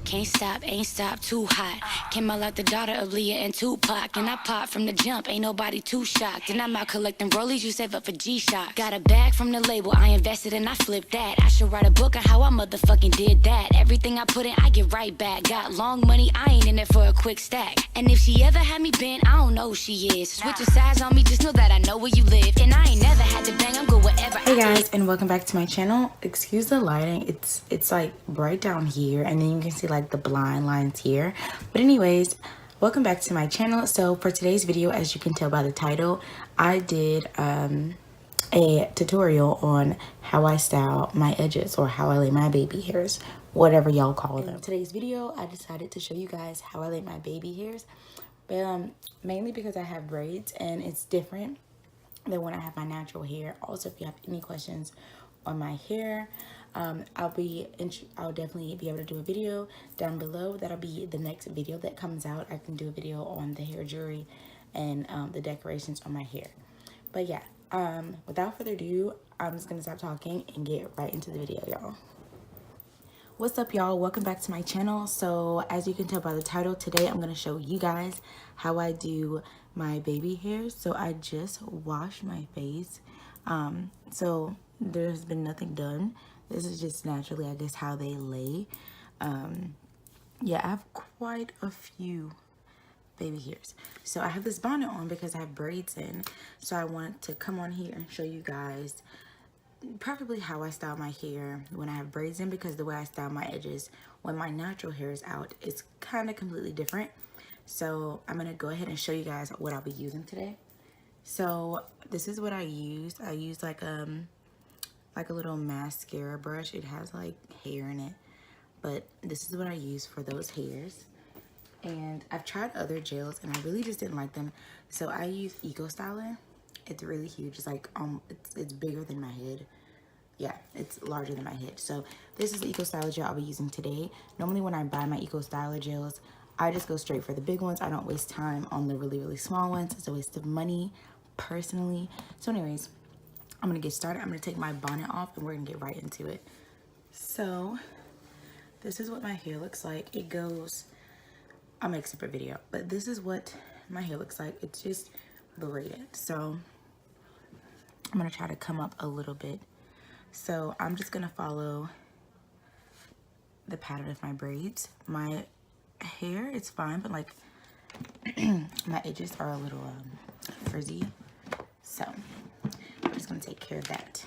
Can't stop, ain't stop, too hot. Came out like the daughter of Leah and Tupac. And I popped from the jump, ain't nobody too shocked. And I'm out collecting rollies, you save up for G-Shock. Got a bag from the label, I invested and I flipped that. I should write a book on how I motherfucking did that. Everything I put in, I get right back. Got long money, I ain't in it for a quick stack. And if she ever had me bent, I don't know who she is. Switching sides on me, just know that I know where you live. And I ain't never had to bang, I'm good whatever. Hey guys, and welcome back to my channel. Excuse the lighting, it's like right down here, and then you can see like the blind lines here. But anyways, welcome back to my channel. So for today's video, as you can tell by the title, I did a tutorial on how I style my edges, or how I lay my baby hairs, whatever y'all call them. In today's video, I decided to show you guys how I lay my baby hairs, but mainly because I have braids and it's different than when I have my natural hair. Also, if you have any questions on my hair, I'll definitely be able to do a video down below. That'll be the next video that comes out. I can do a video on the hair jewelry and the decorations on my hair. But yeah, without further ado, I'm just gonna stop talking and get right into the video, y'all. What's up, y'all? Welcome back to my channel. So as you can tell by the title, today I'm going to show you guys how I do my baby hairs. So I just washed my face, so there's been nothing done. This is just naturally, I guess, how they lay. Yeah, I have quite a few baby hairs. So I have this bonnet on because I have braids in, so I want to come on here and show you guys preferably how I style my hair when I have braids in, because the way I style my edges when my natural hair is out is kind of completely different. So I'm gonna go ahead and show you guys what I'll be using today. So this is what I used. I used like a little mascara brush. It has like hair in it, but this is what I use for those hairs. And I've tried other gels and I really just didn't like them, so I use Eco Styler. It's really huge. It's like it's bigger than my head. Yeah, it's larger than my head. So this is the Eco Styler gel I'll be using today. Normally when I buy my Eco Styler gels, I just go straight for the big ones. I don't waste time on the really small ones. It's a waste of money personally. So anyways, I'm gonna get started. I'm gonna take my bonnet off and we're gonna get right into it. So this is what my hair looks like. It goes, I'll make a separate video, but this is what my hair looks like. It's just braided. So I'm gonna try to come up a little bit. So I'm just gonna follow the pattern of my braids. My hair is fine, but like my edges are a little frizzy. So I'm just gonna take care of that.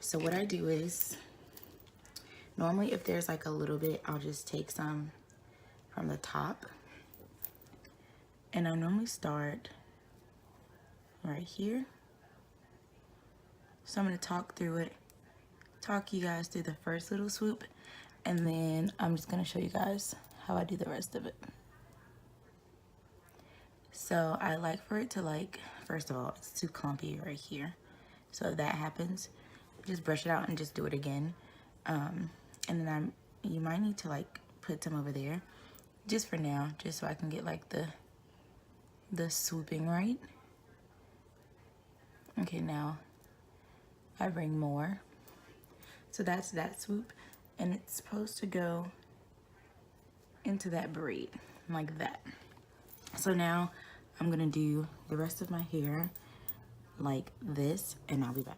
So what I do is, normally if there's like a little bit, I'll just take some from the top. And I normally start right here. So I'm gonna talk you guys through the first little swoop, and then I'm just gonna show you guys how I do the rest of it. So I like for it to, like, first of all, it's too clumpy right here. So if that happens, just brush it out and just do it again. And then you might need to like put some over there just for now, just so I can get like the swooping right. Okay, now I bring more. So that's that swoop, and it's supposed to go into that braid like that. So now I'm gonna do the rest of my hair like this, and I'll be back.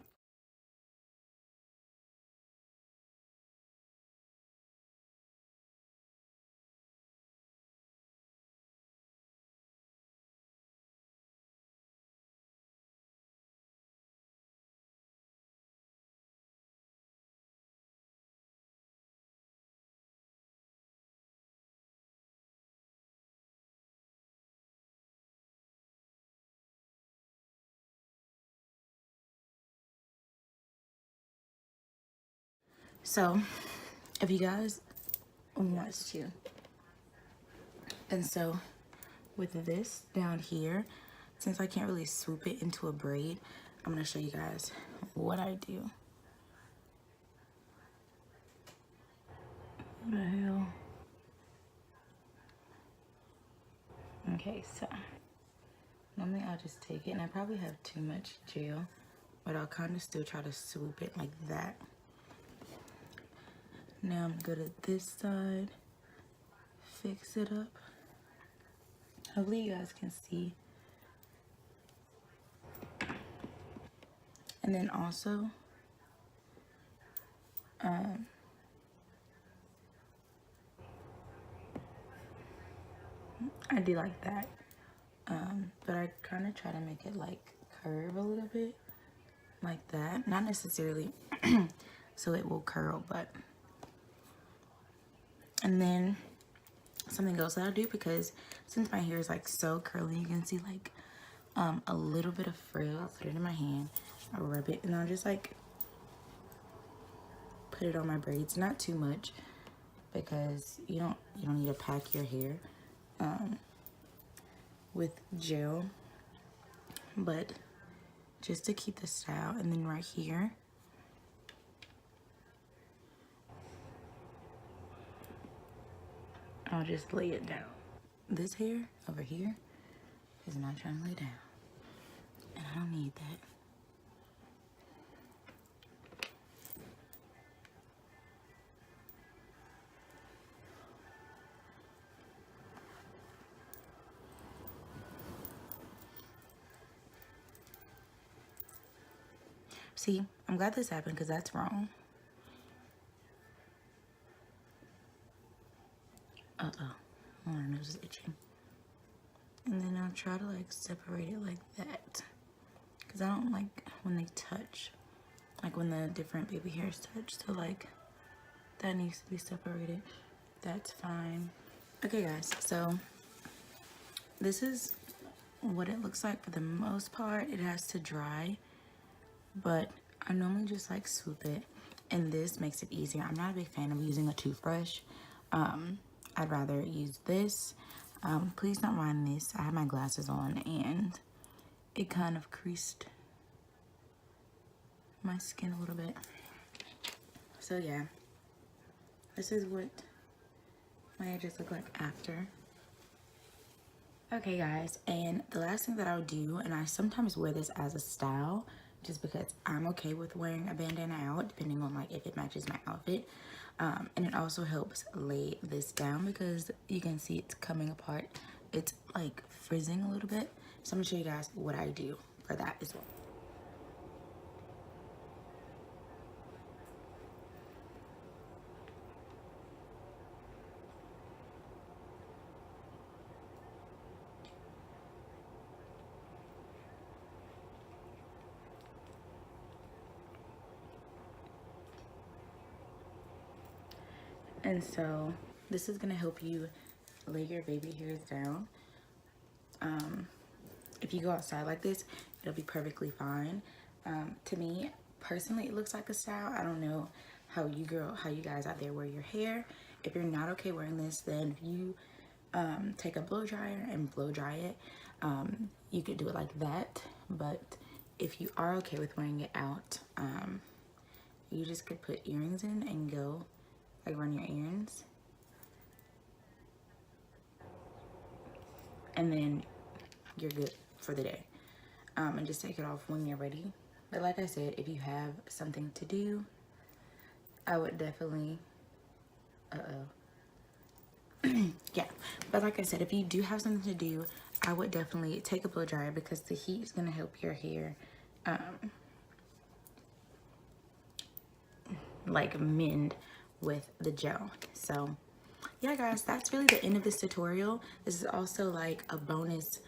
So if you guys want to, and so with this down here, since I can't really swoop it into a braid, I'm gonna show you guys what I do. What the hell? Okay, so normally I'll just take it, and I probably have too much gel, but I'll kind of still try to swoop it like that. Now I'm gonna go to this side fix it up. Hopefully you guys can see. And then also, I do like that. But I kind of try to make it like curve a little bit like that. Not necessarily so it will curl, but. And then something else that I do, because since my hair is like so curly, you can see like a little bit of frill. Put it in my hand, I rub it, and I'll just like put it on my braids. Not too much, because you don't need to pack your hair with gel, but just to keep the style. And then right here, I'll just lay it down. This hair over here is not trying to lay down, and I don't need that. See, I'm glad this happened because that's wrong. My nose is itching. And then I'll try to like separate it like that, because I don't like when they touch, like when the different baby hairs touch. So like that needs to be separated. That's fine. Okay guys, so this is what it looks like for the most part. It has to dry, but I normally just like swoop it, and this makes it easier. I'm not a big fan of using a toothbrush. I'd rather use this. Please don't mind this. I have my glasses on and it kind of creased my skin a little bit. So yeah, this is what my edges look like after. Okay guys, and the last thing that I'll do, and I sometimes wear this as a style just because I'm okay with wearing a bandana out, depending on like if it matches my outfit. And it also helps lay this down because you can see it's coming apart. It's like frizzing a little bit. So I'm gonna show you guys what I do for that as well. And so this is gonna help you lay your baby hairs down. If you go outside like this, it'll be perfectly fine. To me personally, it looks like a style. I don't know how you guys out there wear your hair. If you're not okay wearing this, then if you take a blow dryer and blow dry it, you could do it like that. But if you are okay with wearing it out, you just could put earrings in and go like run your errands, and then you're good for the day. And just take it off when you're ready. But like I said, if you have something to do, I would definitely yeah, but like I said, if you do have something to do, I would definitely take a blow dryer, because the heat is going to help your hair like mend with the gel. So yeah guys, that's really the end of this tutorial. This is also like a bonus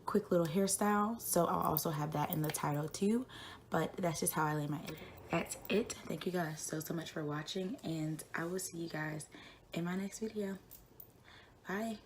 quick little hairstyle, so I'll also have that in the title too, but that's just how I lay my edges. That's it. Thank you guys so much for watching, and I will see you guys in my next video. Bye.